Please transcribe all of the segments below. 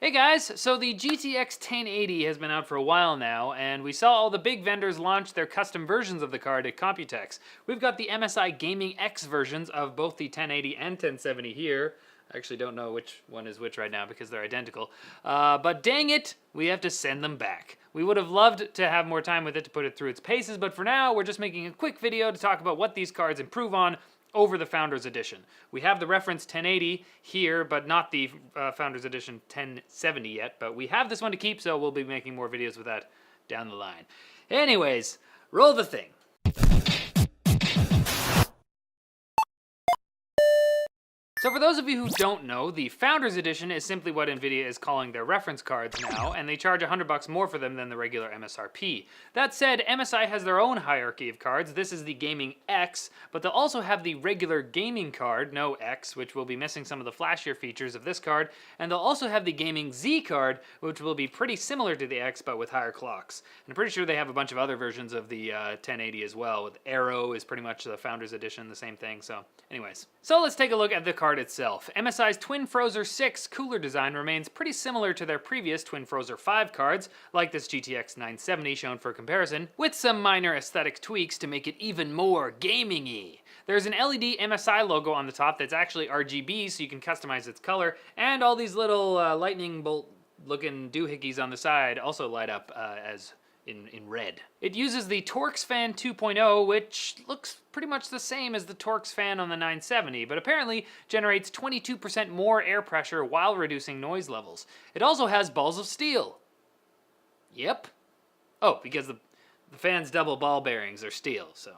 Hey guys, so the GTX 1080 has been out for a while now, and we saw all the big vendors launch their custom versions of the card at Computex. We've got the MSI Gaming X versions of both the 1080 and 1070 here. I actually don't know which one is which right now because they're identical. But dang it, we have to send them back. We would have loved to have more time with it to put it through its paces, but for now, we're just making a quick video to talk about what these cards improve on over the Founders Edition. We have the reference 1080 here, but not the Founders Edition 1070 yet, but we have this one to keep, so we'll be making more videos with that down the line. Anyways, roll the thing. So for those of you who don't know, the Founders Edition is simply what Nvidia is calling their reference cards now, and they charge $100 more for them than the regular MSRP. That said, MSI has their own hierarchy of cards. This is the Gaming X, but they'll also have the regular gaming card, no X, which will be missing some of the flashier features of this card, and they'll also have the Gaming Z card, which will be pretty similar to the X, but with higher clocks. And I'm pretty sure they have a bunch of other versions of the 1080 as well, with Aero is pretty much the Founders Edition, the same thing, so anyways. So let's take a look at the card itself. MSI's Twin Frozr 6 cooler design remains pretty similar to their previous Twin Frozr 5 cards, like this GTX 970 shown for comparison, with some minor aesthetic tweaks to make it even more gaming-y. There's an LED MSI logo on the top that's actually RGB, so you can customize its color, and all these little lightning bolt looking doohickeys on the side also light up as in red. It uses the Torx Fan 2.0, which looks pretty much the same as the Torx Fan on the 970, but apparently generates 22% more air pressure while reducing noise levels. It also has balls of steel. Yep. Oh, because the fan's double ball bearings are steel, so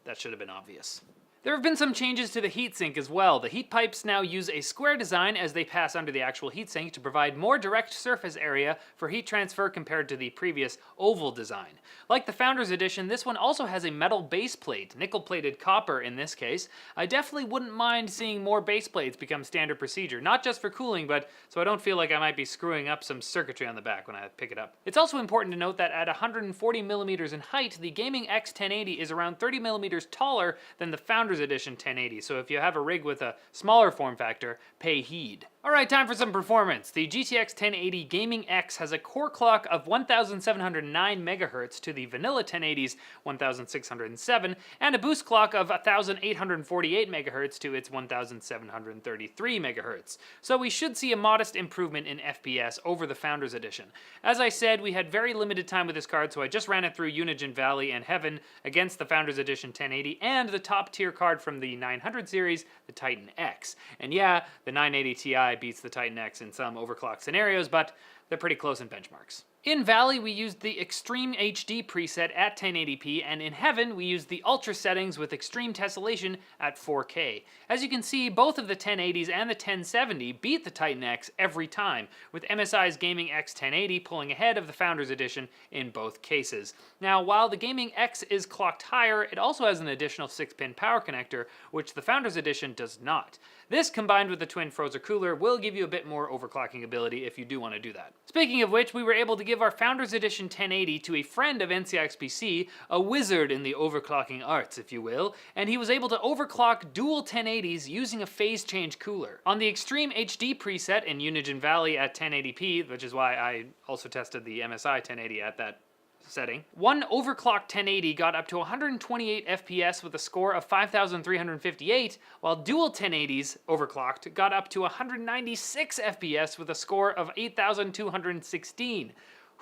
that should have been obvious. There have been some changes to the heatsink as well. The heat pipes now use a square design as they pass under the actual heatsink to provide more direct surface area for heat transfer compared to the previous oval design. Like the Founders Edition, this one also has a metal base plate, nickel-plated copper in this case. I definitely wouldn't mind seeing more base plates become standard procedure, not just for cooling, but so I don't feel like I might be screwing up some circuitry on the back when I pick it up. It's also important to note that at 140 millimeters in height, the Gaming X 1080 is around 30 millimeters taller than the Founders Edition 1080, so if you have a rig with a smaller form factor, pay heed. Alright, time for some performance. The GTX 1080 Gaming X has a core clock of 1709 MHz to the vanilla 1080's 1607, and a boost clock of 1848 MHz to its 1733 MHz. So we should see a modest improvement in FPS over the Founders Edition. As I said, we had very limited time with this card, so I just ran it through Unigine Valley and Heaven against the Founders Edition 1080 and the top tier card from the 900 series, the Titan X. And yeah, the 980 Ti beats the Titan X in some overclock scenarios, but they're pretty close in benchmarks. In Valley, we used the Extreme HD preset at 1080p, and in Heaven, we used the Ultra settings with Extreme Tessellation at 4K. As you can see, both of the 1080s and the 1070 beat the Titan X every time, with MSI's Gaming X 1080 pulling ahead of the Founders Edition in both cases. Now, while the Gaming X is clocked higher, it also has an additional 6-pin power connector, which the Founders Edition does not. This, combined with the Twin Frozr cooler, will give you a bit more overclocking ability if you do want to do that. Speaking of which, we were able to give our Founders Edition 1080 to a friend of NCIX PC, a wizard in the overclocking arts, if you will, and he was able to overclock dual 1080s using a phase change cooler. On the Extreme HD preset in Unigine Valley at 1080p, which is why I also tested the MSI 1080 at that setting, one overclocked 1080 got up to 128 FPS with a score of 5,358, while dual 1080s overclocked got up to 196 FPS with a score of 8,216.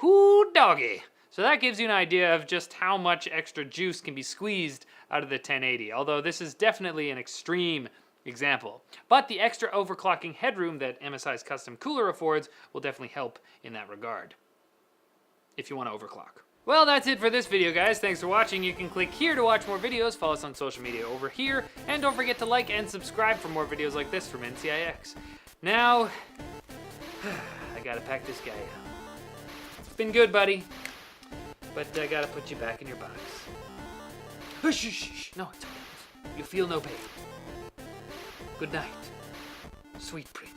Whoo doggy! So that gives you an idea of just how much extra juice can be squeezed out of the 1080, although this is definitely an extreme example. But the extra overclocking headroom that MSI's custom cooler affords will definitely help in that regard, if you want to overclock. Well, that's it for this video, guys. Thanks for watching. You can click here to watch more videos, follow us on social media over here, and don't forget to like and subscribe for more videos like this from NCIX. Now, I gotta pack this guy up. It's been good, buddy, but I gotta put you back in your box. Shh. No, it's okay. You feel no pain. Good night, sweet prince.